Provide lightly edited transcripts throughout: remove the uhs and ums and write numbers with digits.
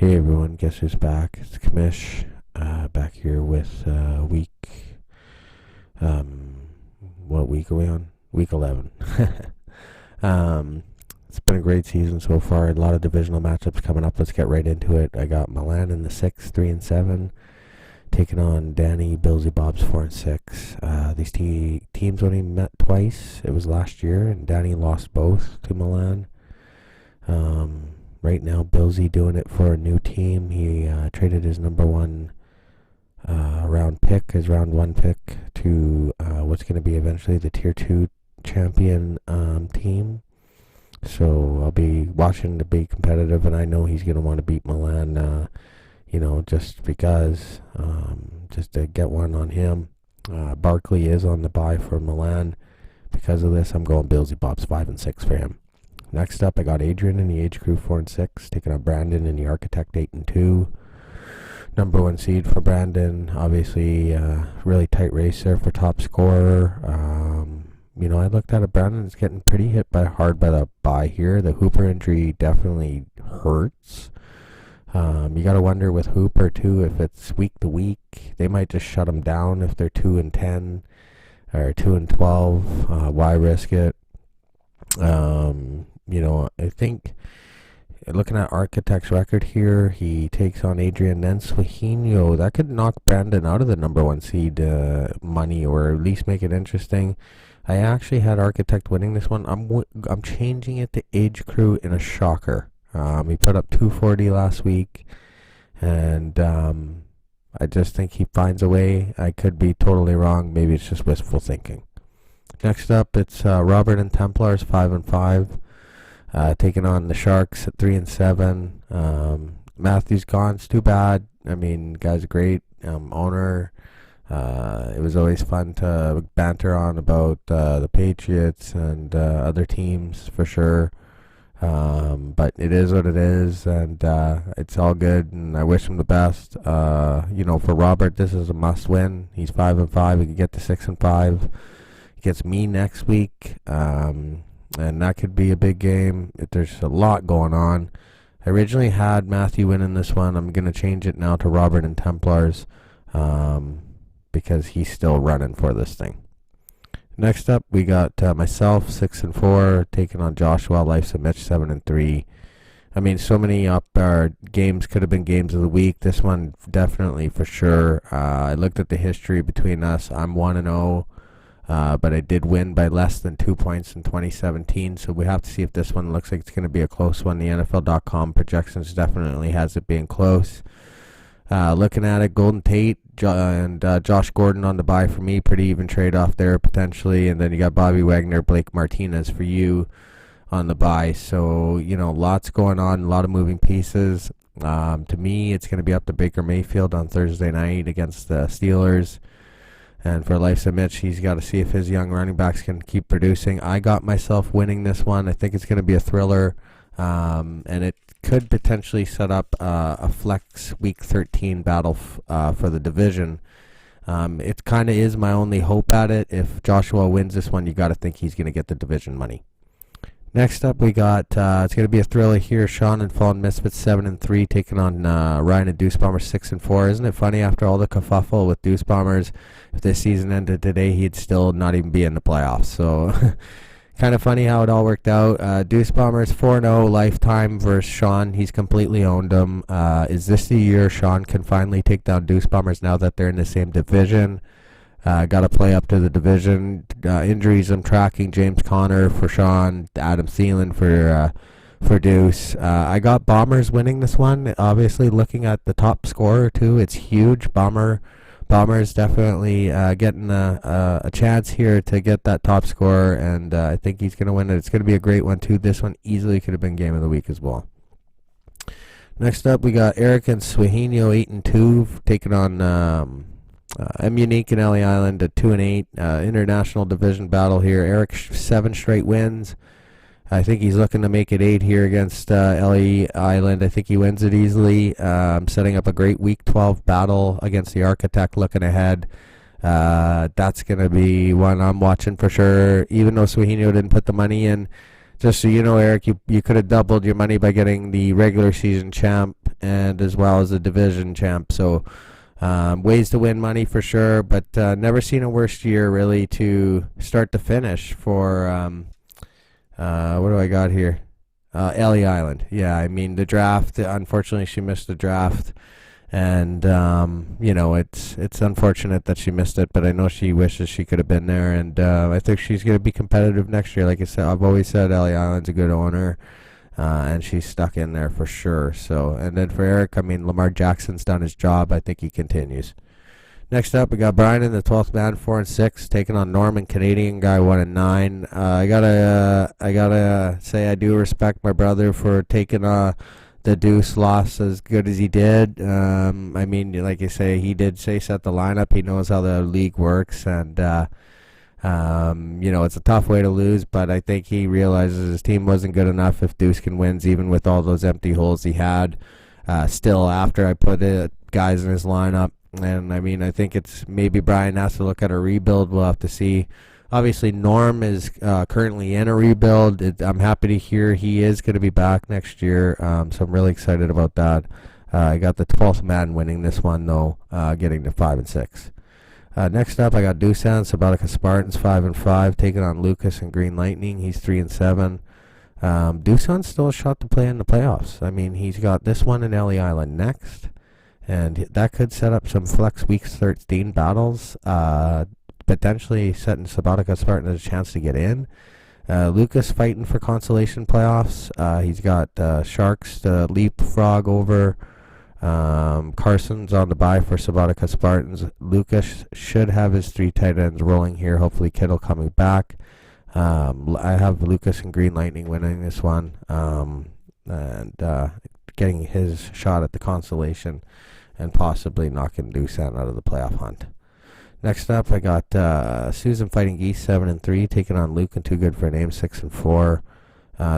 Hey everyone, guess who's back? It's Kamish, back here with what week are we on? Week 11. It's been a great season so far. A lot of divisional matchups coming up. Let's get right into it. I got Milan in the 6th, 3-7, taking on Danny, Billsy Bob's 4-6. These teams only met twice. It was last year, and Danny lost both to Milan. Right now, Billsy doing it for a new team. He traded his number one his round one pick, to what's going to be eventually the Tier 2 champion team. So I'll be watching to be competitive, and I know he's going to want to beat Milan, just because, just to get one on him. Barkley is on the bye for Milan. Because of this, I'm going Billsy Bob's 5-6 for him. Next up, I got Adrian in the Age Crew 4-6, taking on Brandon in the Architect 8-2. Number one seed for Brandon. Obviously, really tight race there for top scorer. I looked at it. Brandon's getting pretty hit hard by the bye here. The Hooper injury definitely hurts. You got to wonder with Hooper too, if it's week to week, they might just shut him down if they're 2-10 or 2-12. Why risk it? I think looking at Architect's record here, he takes on Adrian, then Swahino. That could knock Brandon out of the number one seed money, or at least make it interesting. I actually had Architect winning this one. I'm changing it to Age Crew in a shocker. He put up 240 last week, and I just think he finds a way. I could be totally wrong. Maybe it's just wistful thinking. Next up, it's Robert and Templars 5-5, taking on the Sharks at 3-7. Matthew's gone. It's too bad. I mean, guy's a great owner. It was always fun to banter on about the Patriots and other teams for sure. But it is what it is, and it's all good, and I wish him the best. For Robert, this is a must-win. He's 5-5. He can get to 6-5. Gets me next week, and that could be a big game. There's a lot going on. I originally had Matthew winning this one. I'm going to change it now to Robert and Templars, because he's still running for this thing. Next up, we got myself 6-4, taking on Joshua, Life's a Mitch 7-3. I mean, so many games could have been games of the week. This one definitely for sure. I looked at the history between us. I'm 1-0. But I did win by less than 2 points in 2017, so we have to see if this one looks like it's going to be a close one. The NFL.com projections definitely has it being close. Looking at it, Golden Tate and Josh Gordon on the bye for me. Pretty even trade-off there potentially. And then you got Bobby Wagner, Blake Martinez for you on the bye. So, lots going on, a lot of moving pieces. To me, it's going to be up to Baker Mayfield on Thursday night against the Steelers. And for Life's a Mitch, he's got to see if his young running backs can keep producing. I got myself winning this one. I think it's going to be a thriller, and it could potentially set up a flex Week 13 battle for the division. It kind of is my only hope at it. If Joshua wins this one, you got to think he's going to get the division money. Next up, we got, it's going to be a thriller here. Sean and Fallen Misfits 7-3, taking on Ryan and Deuce Bombers 6-4. Isn't it funny, after all the kerfuffle with Deuce Bombers, if this season ended today, he'd still not even be in the playoffs. So, kind of funny how it all worked out. Deuce Bombers 4-0 lifetime versus Sean. He's completely owned them. Is this the year Sean can finally take down Deuce Bombers now that they're in the same division? Got to play up to the division. Injuries, I'm tracking James Conner for Sean, Adam Thielen for Deuce. I got Bombers winning this one. Obviously, looking at the top scorer too, it's huge. Bombers definitely getting a chance here to get that top scorer, and I think he's going to win it. It's going to be a great one too. This one easily could have been game of the week as well. Next up, we got Eric and Swahino 8-2, taking on M Unique and LA Island at 2-8. International division battle here. Eric 7 straight wins. I think he's looking to make it 8 here against LA Island. I think he wins it easily. Setting up a great Week 12 battle against the Architect. Looking ahead, that's going to be one I'm watching for sure. Even though Swahino didn't put the money in, just so you know, Eric, you could have doubled your money by getting the regular season champ and as well as a division champ. So ways to win money for sure, but never seen a worse year really to start to finish for what do I got here? Ellie Island. Yeah, I mean the draft. Unfortunately, she missed the draft, and it's unfortunate that she missed it. But I know she wishes she could have been there, and I think she's going to be competitive next year. Like I said, I've always said Ellie Island's a good owner. And she's stuck in there for sure. So, and then for Eric, I mean, Lamar Jackson's done his job. I think he continues. Next up, we got Brian in the 12th man, 4-6, taking on Norman, Canadian guy, 1-9. I gotta say I do respect my brother for taking the Deuce loss as good as he did. I mean, like you say, he did set the lineup. He knows how the league works, and it's a tough way to lose, but I think he realizes his team wasn't good enough if Duskin wins, even with all those empty holes he had. Still, after I put guys in his lineup, and I mean, I think it's maybe Brian has to look at a rebuild. We'll have to see. Obviously, Norm is currently in a rebuild. I'm happy to hear he is going to be back next year, so I'm really excited about that. I got the 12th man winning this one, though, getting to 5-6. Next up, I got Dusan, Subotica Spartans, 5-5, taking on Lucas and Green Lightning. He's 3-7. Dusan's still a shot to play in the playoffs. I mean, he's got this one in Ellie Island next, and that could set up some flex Week 13 battles, potentially setting Subotica Spartans a chance to get in. Lucas fighting for consolation playoffs. He's got Sharks to leapfrog over. Carson's on the bye for Subotica Spartans. Lucas should have his 3 tight ends rolling here. Hopefully Kittle coming back. I have Lucas and Green Lightning winning this one, and getting his shot at the consolation and possibly knocking Doosan out of the playoff hunt. Next up, I got Susan Fighting Geese, 7-3, taking on Luke and Too Good for a Name, 6-4.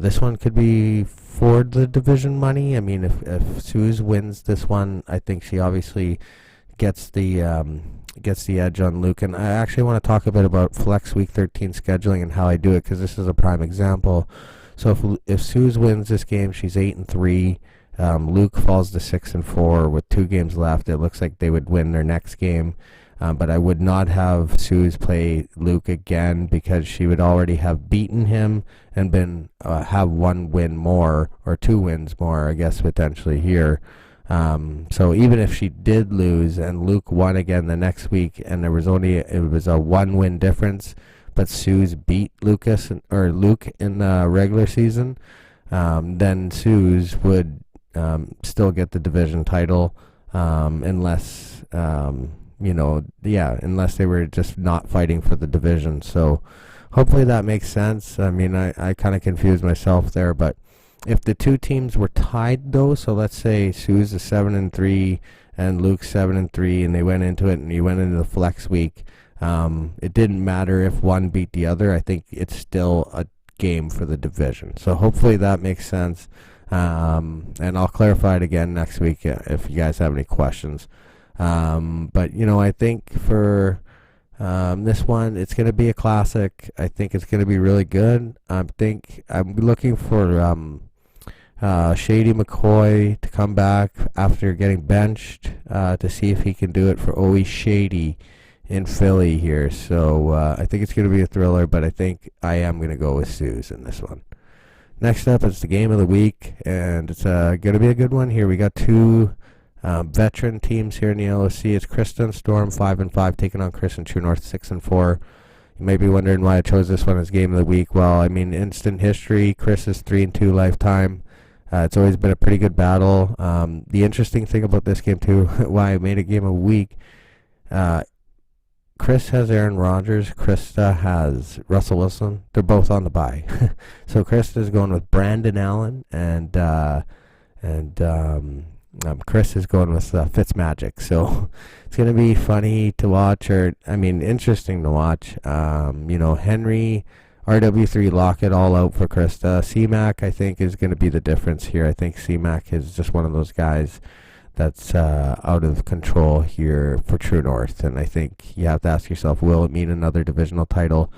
This one could be for the division money. I mean, if Suze wins this one, I think she obviously gets the edge on Luke. And I actually want to talk a bit about Flex Week 13 scheduling and how I do it, because this is a prime example. So if Suze wins this game, she's 8-3. Luke falls to 6-4 with 2 games left. It looks like they would win their next game. But I would not have Suze play Luke again, because she would already have beaten him and have 1 win more, or 2 wins more, I guess, potentially here. So even if she did lose and Luke won again the next week, and it was a 1-win difference, but Suze beat Luke in the regular season, then Suze would still get the division title, unless unless they were just not fighting for the division. So hopefully that makes sense. I mean, I kind of confused myself there, but if the 2 teams were tied though, so let's say Suze is 7-3 and Luke's 7-3, and they went into it and you went into the flex week, it didn't matter if one beat the other. I think it's still a game for the division. So hopefully that makes sense. And I'll clarify it again next week if you guys have any questions. But I think for this one, it's going to be a classic. I think it's going to be really good. I'm looking for Shady McCoy to come back after getting benched, to see if he can do it for Owie Shady in Philly here. So I think it's going to be a thriller, but I think I am going to go with Suze in this one. Next up is the game of the week, and it's going to be a good one here. We got 2 veteran teams here in the LOC. It's Kristen Storm, 5-5, taking on Chris and True North, 6-4. You may be wondering why I chose this one as game of the week. Well, I mean, instant history. Chris is 3-2 lifetime. It's always been a pretty good battle. The interesting thing about this game too, why I made a game of the week, Chris has Aaron Rodgers. Krista has Russell Wilson. They're both on the bye. So Krista's going with Brandon Allen, and Chris is going with Fitzmagic. So it's going to be funny to watch, interesting to watch. Henry, RW3 lock it all out for Krista. C-Mac, I think, is going to be the difference here. I think C-Mac is just one of those guys that's out of control here for True North. And I think you have to ask yourself, will it mean another divisional title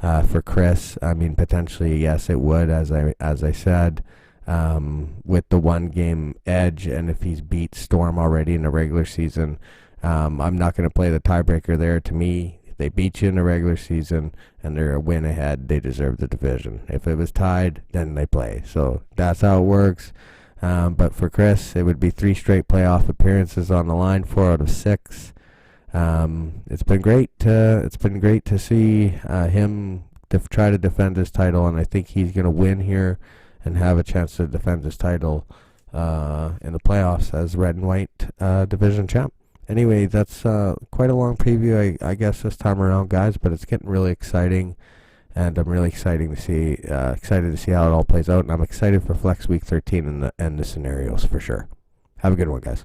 for Chris? I mean, potentially, yes, it would, as I said. with the 1 game edge, and if he's beat Storm already in the regular season, I'm not going to play the tiebreaker there. To me, if they beat you in the regular season and they're a win ahead, they deserve the division. If it was tied, then they play. So that's how it works. But for Chris, it would be 3 straight playoff appearances on the line, 4 out of 6. It's been great. It's been great to see him try to defend his title, and I think he's going to win here and have a chance to defend his title in the playoffs as red and white division champ. Anyway, that's quite a long preview, I guess, this time around, guys. But it's getting really exciting, and I'm really excited to see how it all plays out. And I'm excited for Flex Week 13 and the scenarios for sure. Have a good one, guys.